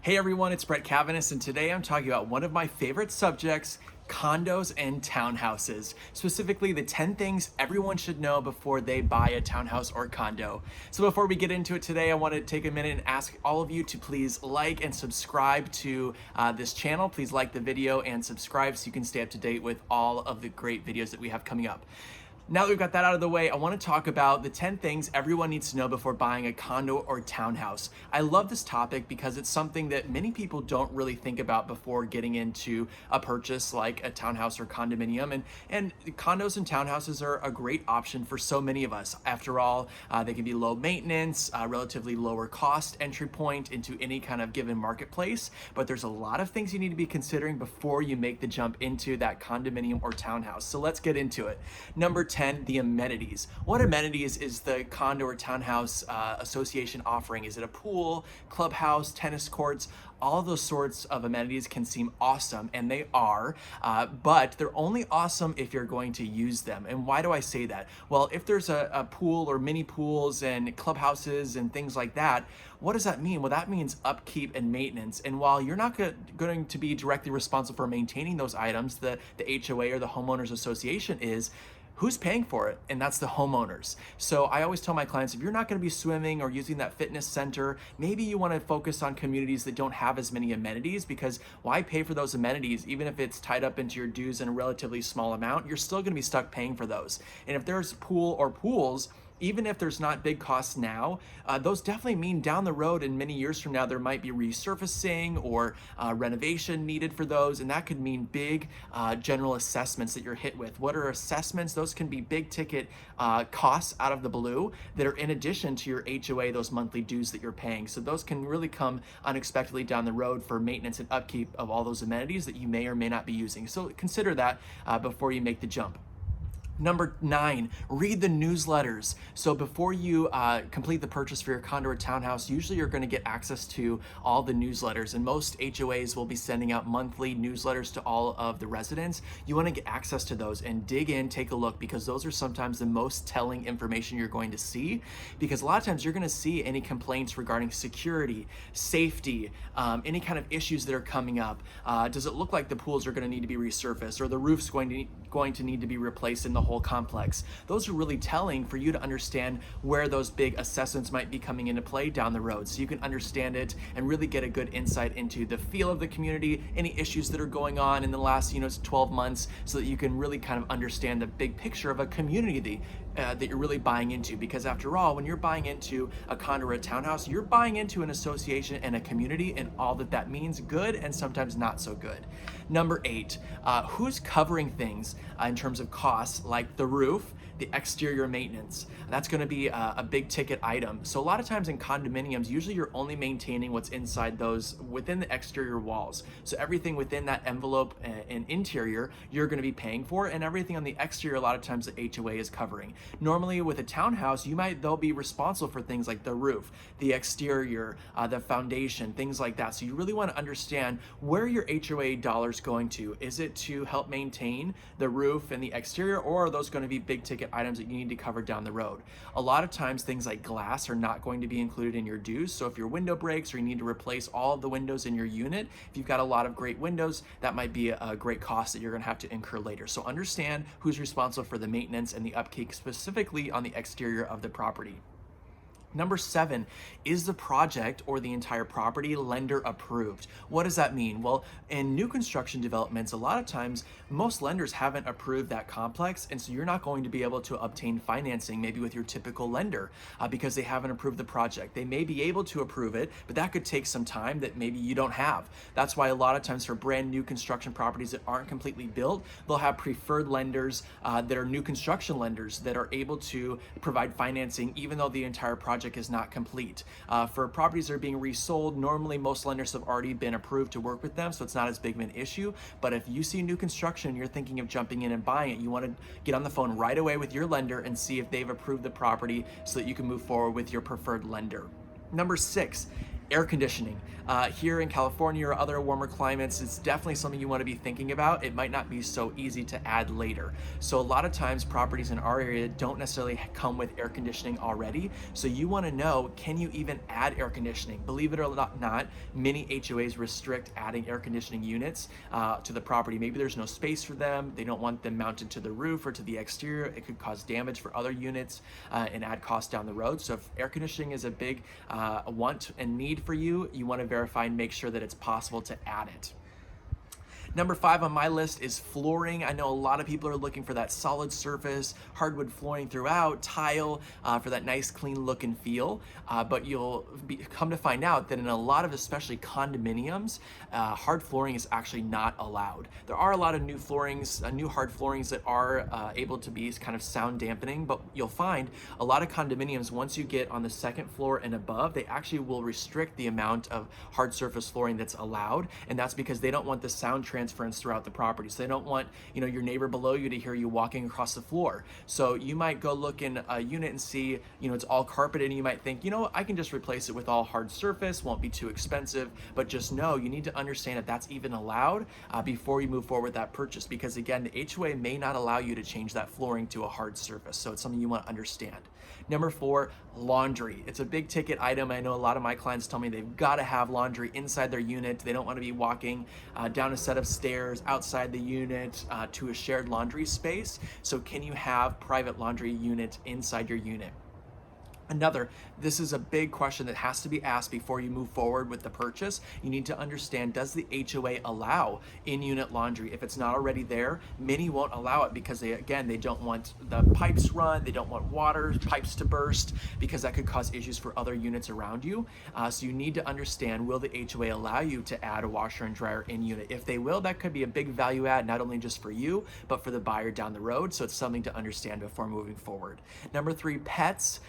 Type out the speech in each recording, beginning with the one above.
Hey everyone, it's Brett Cavanis, and today I'm talking about one of my favorite subjects, condos and townhouses. Specifically, the 10 things everyone should know before they buy a townhouse or condo. So before we get into it today, I want to take a minute and ask all of you to please like and subscribe to this channel. Please like the video and subscribe so you can stay up to date with all of the great videos that we have coming up. Now that we've got that out of the way, I want to talk about the 10 things everyone needs to know before buying a condo or townhouse. I love this topic because it's something that many people don't really think about before getting into a purchase like a townhouse or condominium. And condos and townhouses are a great option for so many of us. After all, they can be low maintenance, relatively lower cost entry point into any kind of given marketplace. But there's a lot of things you need to be considering before you make the jump into that condominium or townhouse. So let's get into it. Number 10, the amenities. What amenities is the condo or townhouse association offering? Is it a pool, clubhouse, tennis courts? All of those sorts of amenities can seem awesome, and they are, but they're only awesome if you're going to use them. And why do I say that? Well, if there's a pool or mini pools and clubhouses and things like that, what does that mean? Well, that means upkeep and maintenance. And while you're not going to be directly responsible for maintaining those items, the HOA or the homeowners association is. Who's paying for it? And that's the homeowners. So I always tell my clients, if you're not going to be swimming or using that fitness center, maybe you want to focus on communities that don't have as many amenities, because why pay for those amenities? Even if it's tied up into your dues in a relatively small amount, you're still going to be stuck paying for those. And if there's a pool or pools, even if there's not big costs now, those definitely mean down the road and many years from now, there might be resurfacing or renovation needed for those. And that could mean big general assessments that you're hit with. What are assessments? Those can be big ticket costs out of the blue that are in addition to your HOA, those monthly dues that you're paying. So those can really come unexpectedly down the road for maintenance and upkeep of all those amenities that you may or may not be using. So consider that before you make the jump. Number 9, read the newsletters. So before you complete the purchase for your condo or townhouse, usually you're going to get access to all the newsletters, and most HOAs will be sending out monthly newsletters to all of the residents. You want to get access to those and dig in, take a look, because those are sometimes the most telling information you're going to see, because a lot of times you're going to see any complaints regarding security, safety, any kind of issues that are coming up. Does it look like the pools are going to need to be resurfaced, or the roof's going to need to be replaced in the whole complex? Those are really telling for you to understand where those big assessments might be coming into play down the road, so you can understand it and really get a good insight into the feel of the community, any issues that are going on in the last 12 months, so that you can really kind of understand the big picture of a community that you're really buying into. Because after all, when you're buying into a condo or a townhouse, you're buying into an association and a community, and all that means, good and sometimes not so good. Number 8, who's covering things in terms of costs, like the roof, the exterior maintenance. That's going to be a big ticket item. So a lot of times in condominiums, usually you're only maintaining what's inside those within the exterior walls. So everything within that envelope and interior, you're going to be paying for, and everything on the exterior, a lot of times the HOA is covering. Normally with a townhouse, they'll be responsible for things like the roof, the exterior, the foundation, things like that. So you really want to understand where your HOA dollars going to. Is it to help maintain the roof and the exterior, or are those going to be big ticket items that you need to cover down the road? A lot of times things like glass are not going to be included in your dues. So if your window breaks or you need to replace all of the windows in your unit, if you've got a lot of great windows, that might be a great cost that you're going to have to incur later. So understand who's responsible for the maintenance and the upkeep, specifically on the exterior of the property. Number 7, is the project or the entire property lender approved? What does that mean? Well, in new construction developments, a lot of times most lenders haven't approved that complex, and so you're not going to be able to obtain financing maybe with your typical lender because they haven't approved the project. They may be able to approve it, but that could take some time that maybe you don't have. That's why a lot of times for brand new construction properties that aren't completely built, they'll have preferred lenders that are new construction lenders that are able to provide financing even though the entire project is not complete. For properties that are being resold, normally most lenders have already been approved to work with them, so it's not as big of an issue. But if you see new construction and you're thinking of jumping in and buying it, you want to get on the phone right away with your lender and see if they've approved the property so that you can move forward with your preferred lender. Number 6, Air conditioning. Here in California or other warmer climates, it's definitely something you want to be thinking about. It might not be so easy to add later. So a lot of times properties in our area don't necessarily come with air conditioning already. So you want to know, can you even add air conditioning? Believe it or not, many HOAs restrict adding air conditioning units to the property. Maybe there's no space for them. They don't want them mounted to the roof or to the exterior. It could cause damage for other units and add costs down the road. So if air conditioning is a big want and need for you, you want to verify and make sure that it's possible to add it. Number 5 on my list is flooring. I know a lot of people are looking for that solid surface, hardwood flooring throughout, tile for that nice clean look and feel. But you'll come to find out that in a lot of especially condominiums, hard flooring is actually not allowed. There are a lot of new floorings, new hard floorings that are able to be kind of sound dampening, but you'll find a lot of condominiums, once you get on the second floor and above, they actually will restrict the amount of hard surface flooring that's allowed. And that's because they don't want the sound transference throughout the property. So they don't want, your neighbor below you to hear you walking across the floor. So you might go look in a unit and see, it's all carpeted, and you might think, I can just replace it with all hard surface, won't be too expensive. But just know, you need to understand that that's even allowed before you move forward with that purchase, because again, the HOA may not allow you to change that flooring to a hard surface. So it's something you want to understand. Number 4, laundry. It's a big ticket item. I know a lot of my clients tell me they've got to have laundry inside their unit. They don't want to be walking down a set of stairs outside the unit to a shared laundry space. So can you have private laundry unit inside your unit? This is a big question that has to be asked before you move forward with the purchase. You need to understand, does the HOA allow in-unit laundry? If it's not already there, many won't allow it because they don't want the pipes run, they don't want water pipes to burst, because that could cause issues for other units around you. So you need to understand, will the HOA allow you to add a washer and dryer in unit? If they will, that could be a big value add, not only just for you, but for the buyer down the road. So it's something to understand before moving forward. Number 3, pets.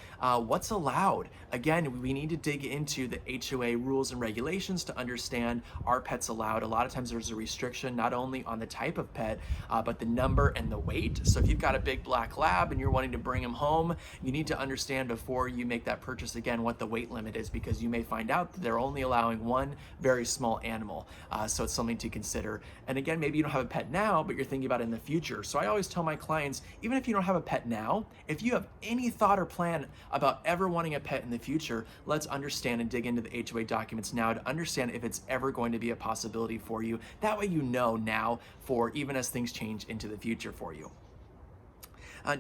What's allowed? Again, we need to dig into the HOA rules and regulations to understand, are pets allowed? A lot of times there's a restriction not only on the type of pet, but the number and the weight. So if you've got a big black lab and you're wanting to bring him home, you need to understand before you make that purchase again what the weight limit is, because you may find out that they're only allowing one very small animal. So it's something to consider. And again, maybe you don't have a pet now, but you're thinking about it in the future. So I always tell my clients, even if you don't have a pet now, if you have any thought or plan about ever wanting a pet in the future, let's understand and dig into the HOA documents now to understand if it's ever going to be a possibility for you. That way you know now, for even as things change into the future for you.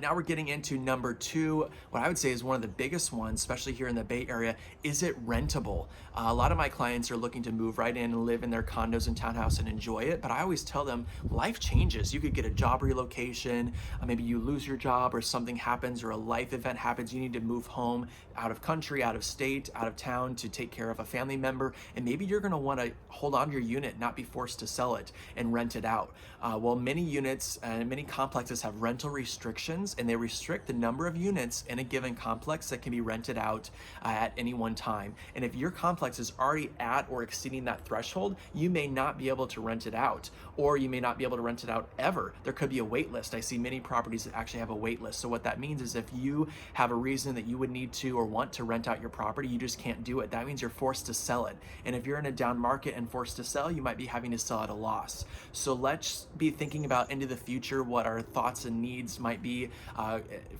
Now we're getting into number 2, what I would say is one of the biggest ones, especially here in the Bay Area. Is it rentable? A lot of my clients are looking to move right in and live in their condos and townhouse and enjoy it, but I always tell them life changes. You could get a job relocation, maybe you lose your job or something happens or a life event happens. You need to move home, out of country, out of state, out of town to take care of a family member, and maybe you're going to want to hold on to your unit, not be forced to sell it and rent it out. Well, many units and many complexes have rental restrictions, and they restrict the number of units in a given complex that can be rented out at any one time. And if your complex is already at or exceeding that threshold, you may not be able to rent it out, or you may not be able to rent it out ever. There could be a wait list. I see many properties that actually have a wait list. So what that means is if you have a reason that you would need to or want to rent out your property, you just can't do it. That means you're forced to sell it. And if you're in a down market and forced to sell, you might be having to sell at a loss. So let's be thinking about into the future what our thoughts and needs might be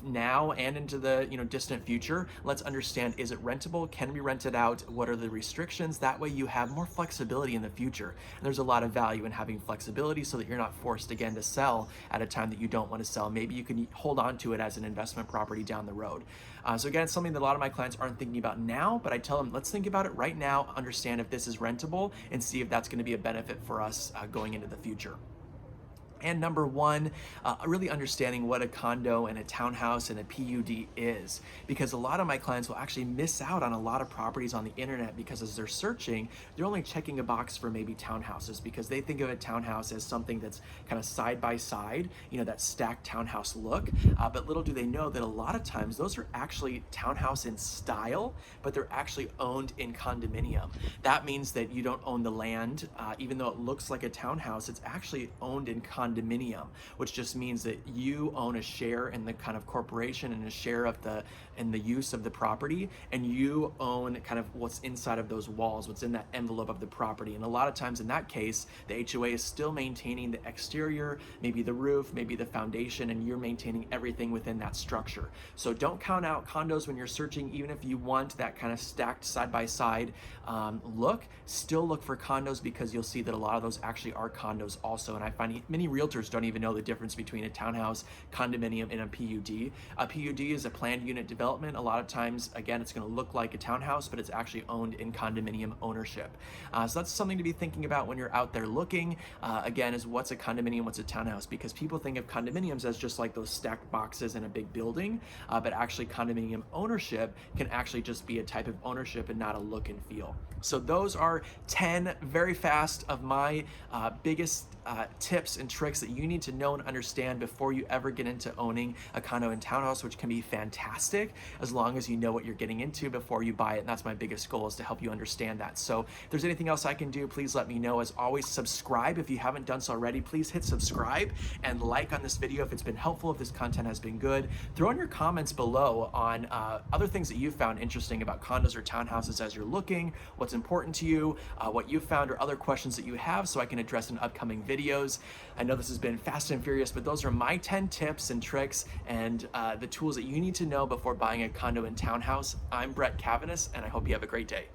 now and into the distant future. Let's understand, is it rentable? Can we rent it out? What are the restrictions? That way you have more flexibility in the future. And there's a lot of value in having flexibility so that you're not forced again to sell at a time that you don't want to sell. Maybe you can hold on to it as an investment property down the road. So again, it's something that a lot of my clients aren't thinking about now, but I tell them, let's think about it right now, understand if this is rentable, and see if that's going to be a benefit for us going into the future. And number 1, really understanding what a condo and a townhouse and a PUD is, because a lot of my clients will actually miss out on a lot of properties on the internet because as they're searching, they're only checking a box for maybe townhouses because they think of a townhouse as something that's kind of side by side, that stacked townhouse look. But little do they know that a lot of times those are actually townhouse in style, but they're actually owned in condominium. That means that you don't own the land, even though it looks like a townhouse, it's actually owned in condominium condominium, which just means that you own a share in the kind of corporation and a share of the use of the property, and you own kind of what's inside of those walls, what's in that envelope of the property. And a lot of times in that case, the HOA is still maintaining the exterior, maybe the roof, maybe the foundation, and you're maintaining everything within that structure. So don't count out condos when you're searching. Even if you want that kind of stacked side by side look, still look for condos, because you'll see that a lot of those actually are condos also. And I find many realtors don't even know the difference between a townhouse, condominium, and a PUD. A PUD is a planned unit development. A lot of times, again, it's going to look like a townhouse, but it's actually owned in condominium ownership. So that's something to be thinking about when you're out there looking. Again, is what's a condominium, what's a townhouse? Because people think of condominiums as just like those stacked boxes in a big building, but actually condominium ownership can actually just be a type of ownership and not a look and feel. So those are 10 very fast of my biggest tips and tricks that you need to know and understand before you ever get into owning a condo and townhouse, which can be fantastic as long as you know what you're getting into before you buy it. And that's my biggest goal, is to help you understand that. So if there's anything else I can do, please let me know. As always, subscribe if you haven't done so already. Please hit subscribe and like on this video if it's been helpful, if this content has been good. Throw in your comments below on other things that you found interesting about condos or townhouses as you're looking, what's important to you, what you found, or other questions that you have, so I can address in upcoming videos. I know this has been fast and furious, but those are my 10 tips and tricks and the tools that you need to know before buying a condo and townhouse. I'm Brett Cavanis, and I hope you have a great day.